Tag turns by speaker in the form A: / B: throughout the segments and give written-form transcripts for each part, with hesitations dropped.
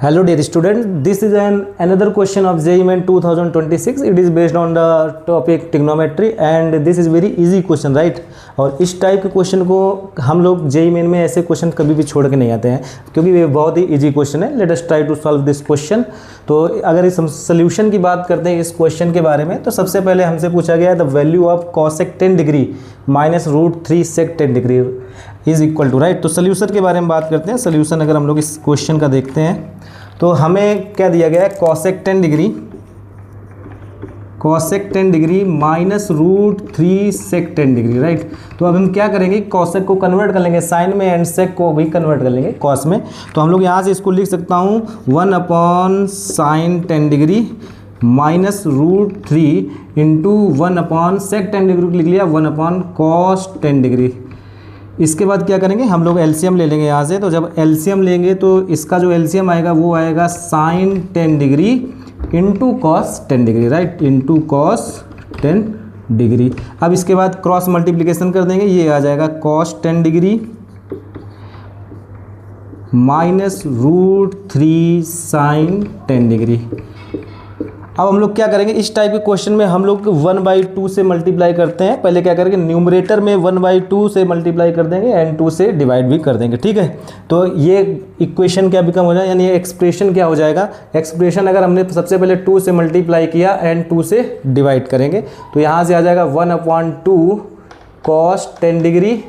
A: Hello dear student, this is another question of JEE Main 2026. It is based on the topic trigonometry and this is very easy question, right? और इस type के question को हम लोग JEE Main में ऐसे question कभी भी छोड़ के नहीं आते हैं क्योंकि ये बहुत ही इजी क्वेश्चन है. Let us try to solve this question. तो अगर इस सोल्यूशन की बात करते हैं इस क्वेश्चन के बारे में, तो सबसे पहले हमसे पूछा गया है the value of cosec 10 degree minus √3 sec 10 degree is equal to, right. तो सोल्यूशन के बारे में बात करते हैं. सोल्यूशन अगर हम लोग इस क्वेश्चन का देखते हैं तो हमें क्या दिया गया है, cosec 10 degree minus √3 sec 10 degree, right. तो अब हम क्या करेंगे, कॉसेक को कन्वर्ट कर लेंगे साइन में एंड सेक को भी कन्वर्ट कर लेंगे कॉस में. तो हम लोग यहाँ से इसको लिख सकता हूँ 1/sin 10 degree minus √3 into 1/sec 10 degree लिख लिया 1/cos 10 डिग्री. इसके बाद क्या करेंगे, हम लोग एलसीएम ले लेंगे यहाँ से. तो जब एलसीएम लेंगे तो इसका जो एलसीएम आएगा वो आएगा sin 10 degree into cos 10 degree, right, into cos 10 degree. अब इसके बाद क्रॉस मल्टीप्लिकेशन कर देंगे, ये आ जाएगा cos 10 degree minus √3 sin 10 degree. अब हम लोग क्या करेंगे, इस टाइप के क्वेश्चन में हम लोग 1/2 से मल्टीप्लाई करते हैं. पहले क्या करेंगे, न्यूमरेटर में 1/2 से मल्टीप्लाई कर देंगे एंड 2 से डिवाइड भी कर देंगे, ठीक है. तो ये इक्वेशन क्या बिकम हो जाए, यानी ये एक्सप्रेशन क्या हो जाएगा, एक्सप्रेशन अगर हमने सबसे पहले 2 से मल्टीप्लाई किया एंड 2 से डिवाइड करेंगे तो यहाँ से आ जाएगा 1/2 cos 10 डिग्री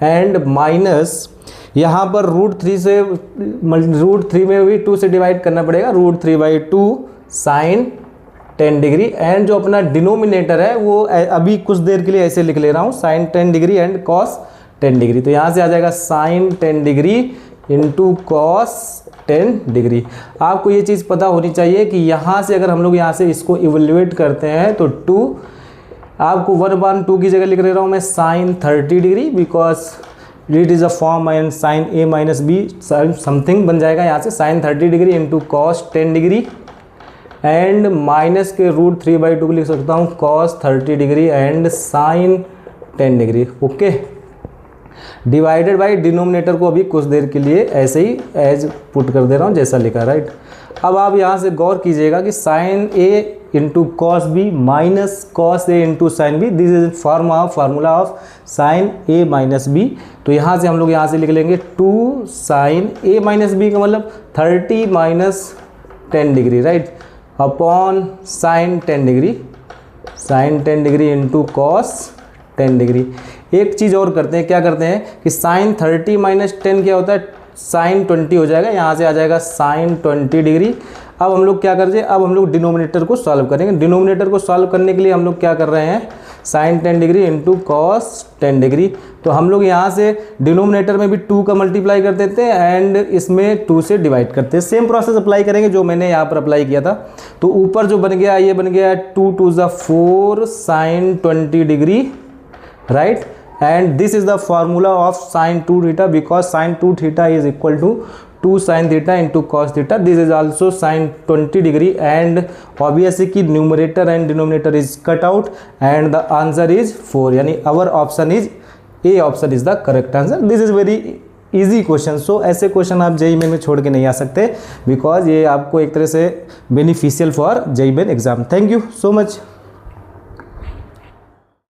A: एंड माइनस यहाँ पर √3 में भी 2 से डिवाइड करना पड़ेगा, √3/2 sin 10 डिग्री एंड जो अपना डिनोमिनेटर है वो अभी कुछ देर के लिए ऐसे लिख ले रहा हूँ sin 10 degree and cos 10 degree. तो यहाँ से आ जाएगा sin 10 degree into cos 10 degree. आपको ये चीज़ पता होनी चाहिए कि यहाँ से अगर हम लोग यहाँ से इसको इवेल्युएट करते हैं तो 2 आपको 1/2 की जगह लिख ले रहा हूँ मैं sin 30 degree because it is a form and sin a minus be something बन जाएगा. यहाँ से sin 30 degree into cos 10 degree and minus के √3/2 को लिख सकता हूँ cos 30 degree and sin 10 degree. Okay, divided by denominator को अभी कुछ देर के लिए ऐसे ही एज पुट कर दे रहा हूँ जैसा लिखा, राइट. अब आप यहाँ से गौर कीजिएगा कि sin a into cos B minus cos a into sine B, this is formula of sin a minus B. तो यहाँ से हम लोग यहाँ से लिख लेंगे 2 sin a माइनस बी का मतलब 30 minus 10 degree, right, upon sin 10 degree into cos 10 degree. एक चीज़ और करते हैं, क्या करते हैं कि sin 30 माइनस 10 क्या होता है, sin 20 हो जाएगा. यहाँ से आ जाएगा sin 20 डिग्री. अब हम लोग क्या करते हैं, अब हम लोग डिनोमिनेटर को सॉल्व करेंगे. डिनोमिनेटर को सॉल्व करने के लिए हम लोग क्या कर रहे हैं, sin 10 degree into cos 10 degree. तो हम लोग यहाँ से डिनोमिनेटर में भी 2 का मल्टीप्लाई कर देते हैं एंड इसमें 2 से डिवाइड करते हैं. सेम प्रोसेस अप्लाई करेंगे जो मैंने यहाँ पर अप्लाई किया था. तो ऊपर जो बन गया ये बन गया 2 × 2 = 4 sin 20 degree, right. And this is the formula of sin 2θ because sin 2θ is equal to 2 sin θ into cos θ. This is also sin 20 degree and obviously की numerator and denominator is cut out and the answer is 4, यानी our option is A option is the correct answer. This is very easy question. So ऐसे question आप JEE में छोड़ के नहीं आ सकते because ये आपको एक तरह से beneficial for JEE exam. Thank you so much.